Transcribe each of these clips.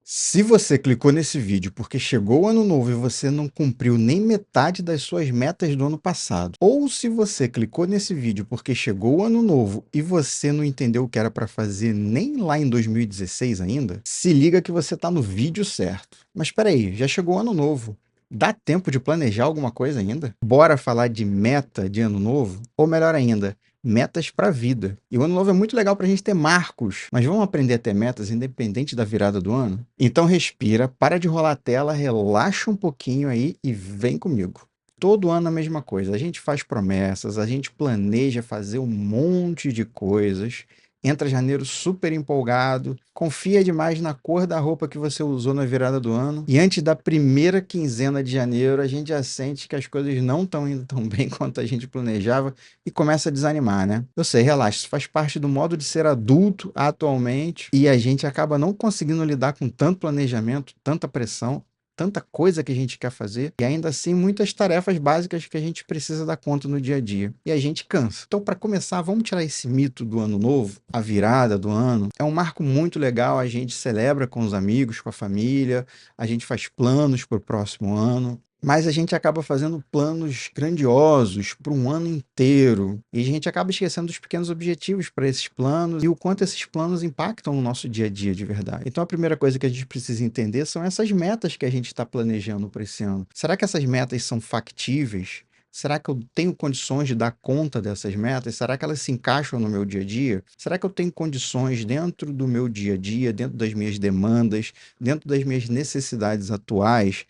Se você clicou nesse vídeo porque chegou o ano novo e você não cumpriu nem metade das suas metas do ano passado, ou se você clicou nesse vídeo porque chegou o ano novo e você não entendeu o que era para fazer nem lá em 2016 ainda, se liga que você está no vídeo certo. Mas espera aí, já chegou o ano novo. Dá tempo de planejar alguma coisa ainda? Bora falar de meta de ano novo? Ou melhor ainda, metas para a vida. E o ano novo é muito legal para a gente ter marcos, mas vamos aprender a ter metas independente da virada do ano? Então respira, para de rolar a tela, relaxa um pouquinho aí e vem comigo. Todo ano a mesma coisa. A gente faz promessas, a gente planeja fazer um monte de coisas. Entra janeiro super empolgado, confia demais na cor da roupa que você usou na virada do ano. E antes da primeira quinzena de janeiro, a gente já sente que as coisas não estão indo tão bem quanto a gente planejava e começa a desanimar, né? Eu sei, relaxa, isso faz parte do modo de ser adulto atualmente e a gente acaba não conseguindo lidar com tanto planejamento, tanta pressão, tanta coisa que a gente quer fazer e ainda assim muitas tarefas básicas que a gente precisa dar conta no dia a dia e a gente cansa. Então, para começar, vamos tirar esse mito do ano novo, a virada do ano. É um marco muito legal, a gente celebra com os amigos, com a família, a gente faz planos para o próximo ano. Mas a gente acaba fazendo planos grandiosos para um ano inteiro. E a gente acaba esquecendo dos pequenos objetivos para esses planos e o quanto esses planos impactam no nosso dia a dia de verdade. Então, a primeira coisa que a gente precisa entender são essas metas que a gente está planejando para esse ano. Será que essas metas são factíveis? Será que eu tenho condições de dar conta dessas metas? Será que elas se encaixam no meu dia a dia? Será que eu tenho condições dentro do meu dia a dia, dentro das minhas demandas, dentro das minhas necessidades atuais?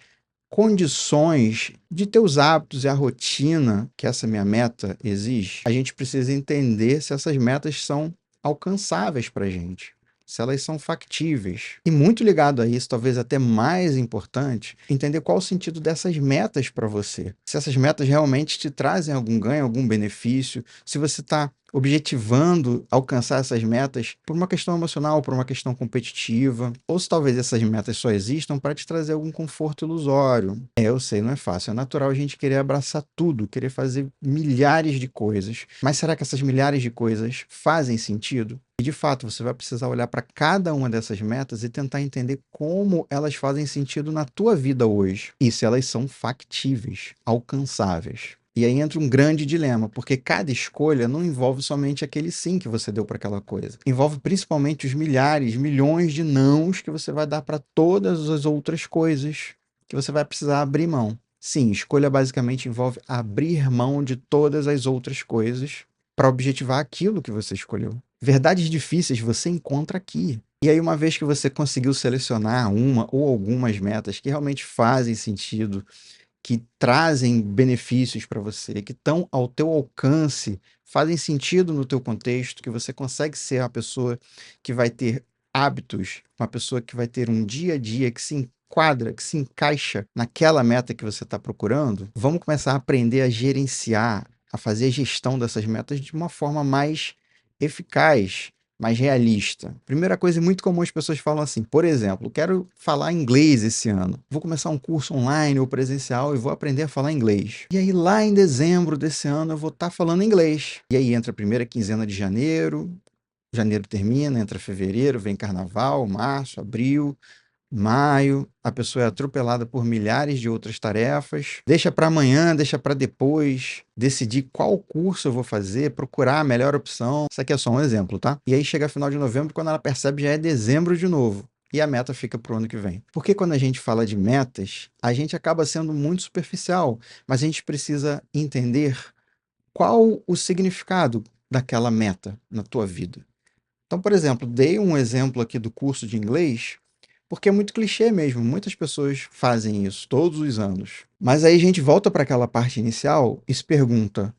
Condições de ter os hábitos e a rotina que essa minha meta exige, a gente precisa entender se essas metas são alcançáveis para a gente, se elas são factíveis. E muito ligado a isso, talvez até mais importante, entender qual o sentido dessas metas para você. Se essas metas realmente te trazem algum ganho, algum benefício, se você está objetivando alcançar essas metas por uma questão emocional, por uma questão competitiva, ou se talvez essas metas só existam para te trazer algum conforto ilusório. É, eu sei, não é fácil. É natural a gente querer abraçar tudo, querer fazer milhares de coisas. Mas será que essas milhares de coisas fazem sentido? E de fato, você vai precisar olhar para cada uma dessas metas e tentar entender como elas fazem sentido na tua vida hoje e se elas são factíveis, alcançáveis. E aí entra um grande dilema, porque cada escolha não envolve somente aquele sim que você deu para aquela coisa. Envolve principalmente os milhares, milhões de nãos que você vai dar para todas as outras coisas que você vai precisar abrir mão. Sim, escolha basicamente envolve abrir mão de todas as outras coisas para objetivar aquilo que você escolheu. Verdades difíceis você encontra aqui. E aí, uma vez que você conseguiu selecionar uma ou algumas metas que realmente fazem sentido, que trazem benefícios para você, que estão ao teu alcance, fazem sentido no teu contexto, que você consegue ser uma pessoa que vai ter hábitos, uma pessoa que vai ter um dia a dia que se enquadra, que se encaixa naquela meta que você está procurando, vamos começar a aprender a gerenciar, a fazer a gestão dessas metas de uma forma mais eficaz, mais realista. Primeira coisa muito comum, as pessoas falam assim, por exemplo, quero falar inglês esse ano. Vou começar um curso online ou presencial e vou aprender a falar inglês. E aí lá em dezembro desse ano eu vou estar falando inglês. E aí entra a primeira quinzena de janeiro, janeiro termina, entra fevereiro, vem carnaval, março, abril, maio, a pessoa é atropelada por milhares de outras tarefas, deixa para amanhã, deixa para depois, decidir qual curso eu vou fazer, procurar a melhor opção. Isso aqui é só um exemplo, tá? E aí chega final de novembro, quando ela percebe, já é dezembro de novo. E a meta fica para o ano que vem. Porque quando a gente fala de metas, a gente acaba sendo muito superficial, mas a gente precisa entender qual o significado daquela meta na tua vida. Então, por exemplo, dei um exemplo aqui do curso de inglês, porque é muito clichê mesmo, muitas pessoas fazem isso todos os anos. Mas aí a gente volta para aquela parte inicial e se pergunta: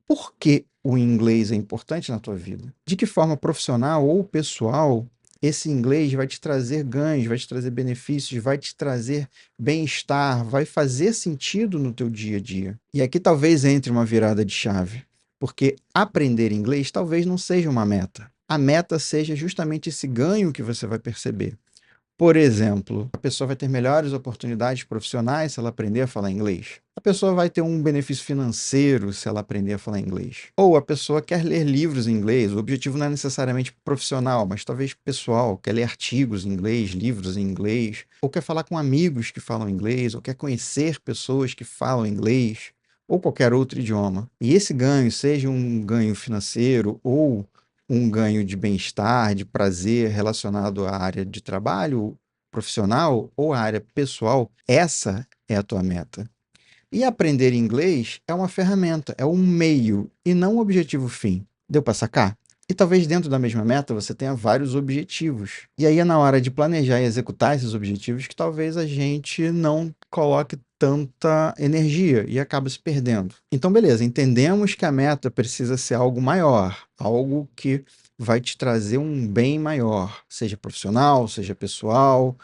por que o inglês é importante na tua vida? De que forma profissional ou pessoal esse inglês vai te trazer ganhos, vai te trazer benefícios, vai te trazer bem-estar, vai fazer sentido no teu dia a dia? E aqui talvez entre uma virada de chave, porque aprender inglês talvez não seja uma meta. A meta seja justamente esse ganho que você vai perceber. Por exemplo, a pessoa vai ter melhores oportunidades profissionais se ela aprender a falar inglês. A pessoa vai ter um benefício financeiro se ela aprender a falar inglês. Ou a pessoa quer ler livros em inglês. O objetivo não é necessariamente profissional, mas talvez pessoal, quer ler artigos em inglês, livros em inglês, ou quer falar com amigos que falam inglês, ou quer conhecer pessoas que falam inglês, ou qualquer outro idioma. E esse ganho, seja um ganho financeiro ou um ganho de bem-estar, de prazer relacionado à área de trabalho profissional ou à área pessoal, essa é a tua meta. E aprender inglês é uma ferramenta, é um meio e não um objetivo fim. Deu para sacar? E talvez dentro da mesma meta você tenha vários objetivos. E aí é na hora de planejar e executar esses objetivos que talvez a gente não coloque tanta energia e acaba se perdendo. Então, beleza, entendemos que a meta precisa ser algo maior, algo que vai te trazer um bem maior, seja profissional, seja pessoal,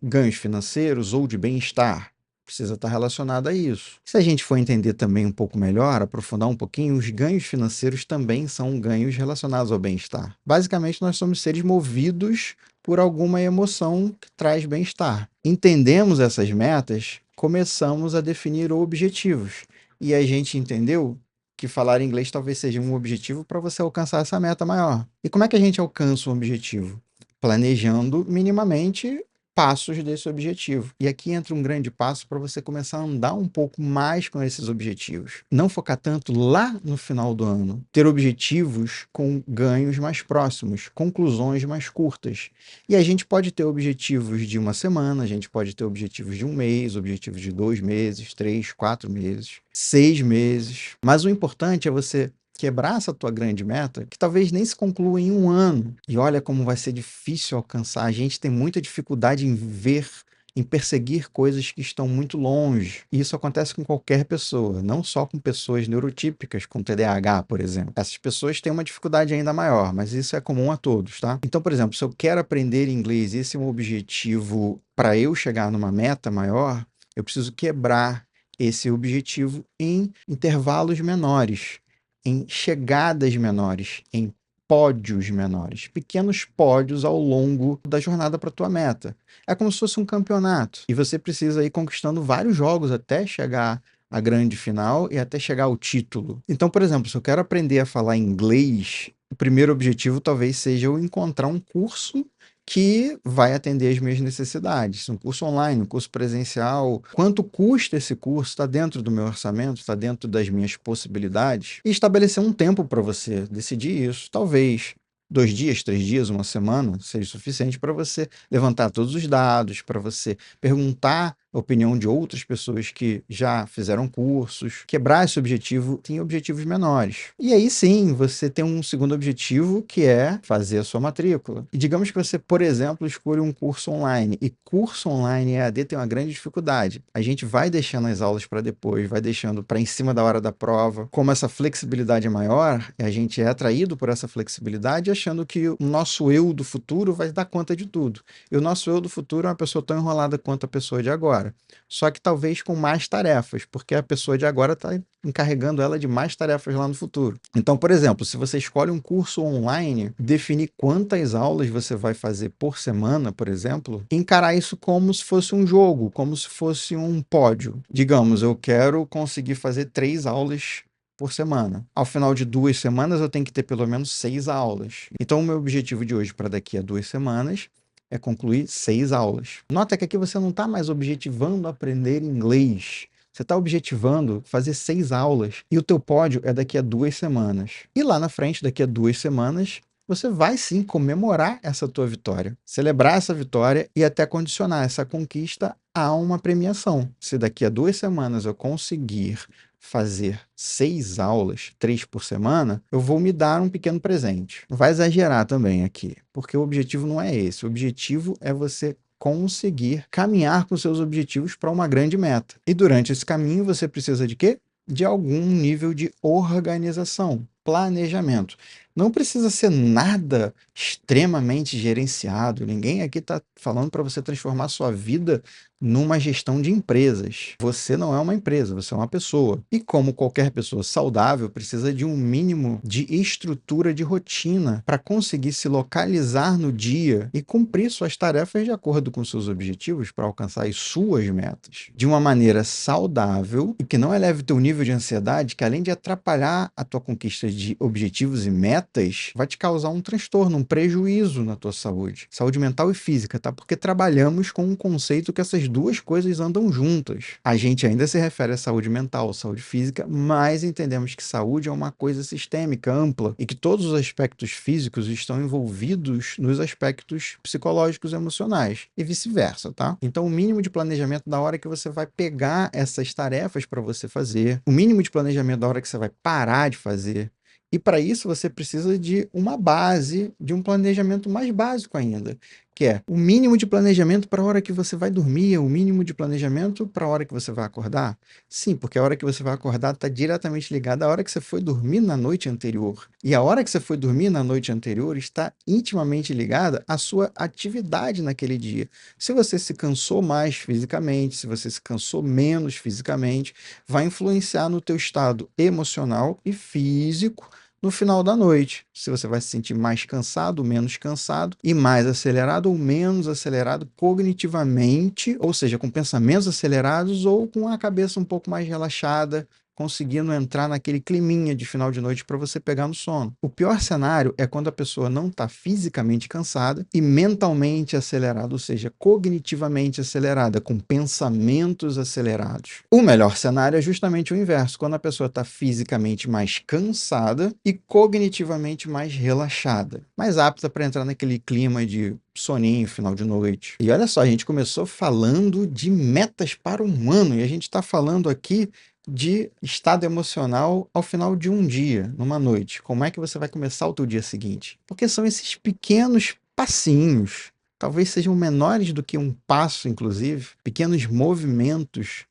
ganhos financeiros ou de bem-estar. Precisa estar relacionado a isso. Se a gente for entender também um pouco melhor, aprofundar um pouquinho, os ganhos financeiros também são ganhos relacionados ao bem-estar. Basicamente, nós somos seres movidos por alguma emoção que traz bem-estar. Entendemos essas metas, começamos a definir objetivos. E a gente entendeu que falar inglês talvez seja um objetivo para você alcançar essa meta maior. E como é que a gente alcança um objetivo? Planejando minimamente passos desse objetivo. E aqui entra um grande passo para você começar a andar um pouco mais com esses objetivos. Não focar tanto lá no final do ano. Ter objetivos com ganhos mais próximos, conclusões mais curtas. E a gente pode ter objetivos de uma semana, a gente pode ter objetivos de um mês, objetivos de 2 meses, 3, 4 meses, 6 meses. Mas o importante é você quebrar essa tua grande meta, que talvez nem se conclua em um ano. E olha como vai ser difícil alcançar. A gente tem muita dificuldade em ver, em perseguir coisas que estão muito longe. E isso acontece com qualquer pessoa, não só com pessoas neurotípicas, com TDAH, por exemplo. Essas pessoas têm uma dificuldade ainda maior, mas isso é comum a todos, tá? Então, por exemplo, se eu quero aprender inglês, esse é um objetivo para eu chegar numa meta maior, eu preciso quebrar esse objetivo em intervalos menores, em chegadas menores, em pódios menores, pequenos pódios ao longo da jornada para a tua meta. É como se fosse um campeonato e você precisa ir conquistando vários jogos até chegar à grande final e até chegar ao título. Então, por exemplo, se eu quero aprender a falar inglês, o primeiro objetivo talvez seja eu encontrar um curso que vai atender às minhas necessidades. Um curso online, um curso presencial. Quanto custa esse curso? Está dentro do meu orçamento? Está dentro das minhas possibilidades? E estabelecer um tempo para você decidir isso. Talvez 2 dias, 3 dias, uma semana seja suficiente para você levantar todos os dados, para você perguntar a opinião de outras pessoas que já fizeram cursos, quebrar esse objetivo em objetivos menores. E aí sim, você tem um segundo objetivo que é fazer a sua matrícula. E digamos que você, por exemplo, escolhe um curso online. E curso online EAD tem uma grande dificuldade. A gente vai deixando as aulas para depois, vai deixando para em cima da hora da prova. Como essa flexibilidade é maior, a gente é atraído por essa flexibilidade achando que o nosso eu do futuro vai dar conta de tudo. E o nosso eu do futuro é uma pessoa tão enrolada quanto a pessoa de agora. Só que talvez com mais tarefas, porque a pessoa de agora está encarregando ela de mais tarefas lá no futuro. Então, por exemplo, se você escolhe um curso online, definir quantas aulas você vai fazer por semana, por exemplo, encarar isso como se fosse um jogo, como se fosse um pódio. Digamos, eu quero conseguir fazer 3 aulas por semana. Ao final de 2 semanas, eu tenho que ter pelo menos 6 aulas. Então, o meu objetivo de hoje para daqui a 2 semanas é concluir 6 aulas. Nota que aqui você não está mais objetivando aprender inglês. Você está objetivando fazer 6 aulas e o teu pódio é daqui a 2 semanas. E lá na frente, daqui a 2 semanas, você vai sim comemorar essa tua vitória, celebrar essa vitória e até condicionar essa conquista a uma premiação. Se daqui a 2 semanas eu conseguir fazer 6 aulas, 3 por semana, eu vou me dar um pequeno presente. Não vai exagerar também aqui, porque o objetivo não é esse. O objetivo é você conseguir caminhar com seus objetivos para uma grande meta. E durante esse caminho você precisa de quê? De algum nível de organização. planejamento. Não precisa ser nada extremamente gerenciado. Ninguém aqui está falando para você transformar sua vida numa gestão de empresas. Você não é uma empresa, você é uma pessoa. E como qualquer pessoa saudável, precisa de um mínimo de estrutura de rotina para conseguir se localizar no dia e cumprir suas tarefas de acordo com seus objetivos para alcançar as suas metas de uma maneira saudável e que não eleve teu nível de ansiedade, que além de atrapalhar a tua conquista de objetivos e metas, vai te causar um transtorno, um prejuízo na tua saúde mental e física, tá? Porque trabalhamos com um conceito que essas duas coisas andam juntas. A gente ainda se refere à saúde mental, saúde física, mas entendemos que saúde é uma coisa sistêmica, ampla, e que todos os aspectos físicos estão envolvidos nos aspectos psicológicos e emocionais, e vice-versa, tá? Então, o mínimo de planejamento da hora que você vai pegar essas tarefas para você fazer, o mínimo de planejamento da hora que você vai parar de fazer, e para isso você precisa de uma base, de um planejamento mais básico ainda, que é o mínimo de planejamento para a hora que você vai dormir, o mínimo de planejamento para a hora que você vai acordar. Sim, porque a hora que você vai acordar está diretamente ligada à hora que você foi dormir na noite anterior. E a hora que você foi dormir na noite anterior está intimamente ligada à sua atividade naquele dia. Se você se cansou mais fisicamente, se você se cansou menos fisicamente, vai influenciar no teu estado emocional e físico no final da noite. Se você vai se sentir mais cansado, menos cansado, e mais acelerado ou menos acelerado cognitivamente, ou seja, com pensamentos acelerados ou com a cabeça um pouco mais relaxada, conseguindo entrar naquele climinha de final de noite para você pegar no sono. O pior cenário é quando a pessoa não está fisicamente cansada e mentalmente acelerada, ou seja, cognitivamente acelerada, com pensamentos acelerados. O melhor cenário é justamente o inverso, quando a pessoa está fisicamente mais cansada e cognitivamente mais relaxada, mais apta para entrar naquele clima de soninho, final de noite. E olha só, a gente começou falando de metas para um ano e a gente está falando aqui de estado emocional ao final de um dia, numa noite. Como é que você vai começar o teu dia seguinte? Porque são esses pequenos passinhos, talvez sejam menores do que um passo, inclusive, pequenos movimentos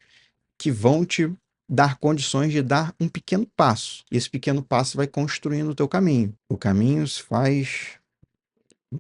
que vão te dar condições de dar um pequeno passo. E esse pequeno passo vai construindo o teu caminho. O caminho se faz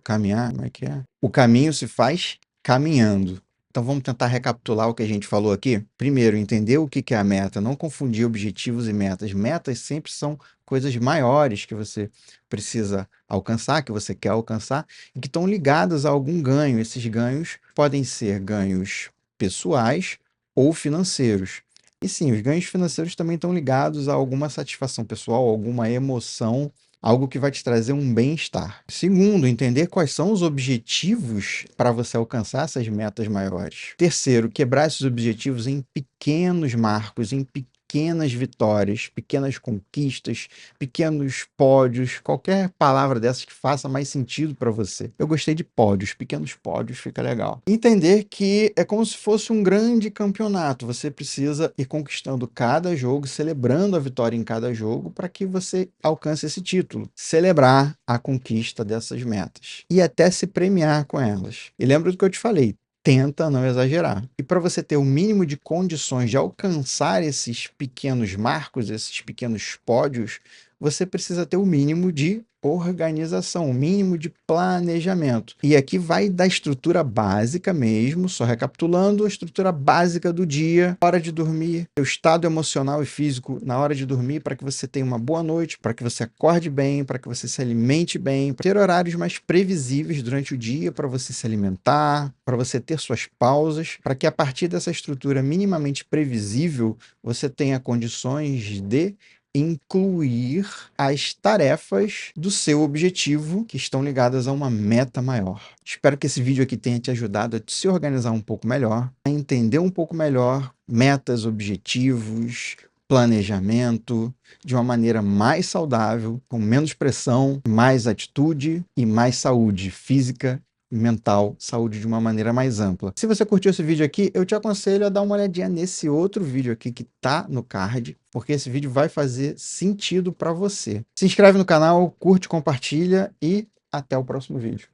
caminhar, como é que é? O caminho se faz caminhando. Então vamos tentar recapitular o que a gente falou aqui. Primeiro, entender o que é a meta, não confundir objetivos e metas. Metas sempre são coisas maiores que você precisa alcançar, que você quer alcançar, e que estão ligadas a algum ganho. Esses ganhos podem ser ganhos pessoais ou financeiros. E sim, os ganhos financeiros também estão ligados a alguma satisfação pessoal, alguma emoção, algo que vai te trazer um bem-estar. Segundo, entender quais são os objetivos para você alcançar essas metas maiores. Terceiro, quebrar esses objetivos em pequenos marcos, em pequenas vitórias, pequenas conquistas, pequenos pódios, qualquer palavra dessas que faça mais sentido para você. Eu gostei de pódios, pequenos pódios, fica legal. Entender que é como se fosse um grande campeonato. Você precisa ir conquistando cada jogo, celebrando a vitória em cada jogo para que você alcance esse título. Celebrar a conquista dessas metas e até se premiar com elas. E lembra do que eu te falei, tenta não exagerar. E para você ter o mínimo de condições de alcançar esses pequenos marcos, esses pequenos pódios, você precisa ter o mínimo de organização, o mínimo de planejamento. E aqui vai da estrutura básica mesmo, só recapitulando, a estrutura básica do dia, hora de dormir, o estado emocional e físico na hora de dormir, para que você tenha uma boa noite, para que você acorde bem, para que você se alimente bem, ter horários mais previsíveis durante o dia para você se alimentar, para você ter suas pausas, para que a partir dessa estrutura minimamente previsível, você tenha condições de incluir as tarefas do seu objetivo que estão ligadas a uma meta maior. Espero que esse vídeo aqui tenha te ajudado a se organizar um pouco melhor, a entender um pouco melhor metas, objetivos, planejamento de uma maneira mais saudável, com menos pressão, mais atitude e mais saúde física, mental, saúde de uma maneira mais ampla. Se você curtiu esse vídeo aqui, eu te aconselho a dar uma olhadinha nesse outro vídeo aqui que tá no card, porque esse vídeo vai fazer sentido para você. Se inscreve no canal, curte, compartilha e até o próximo vídeo.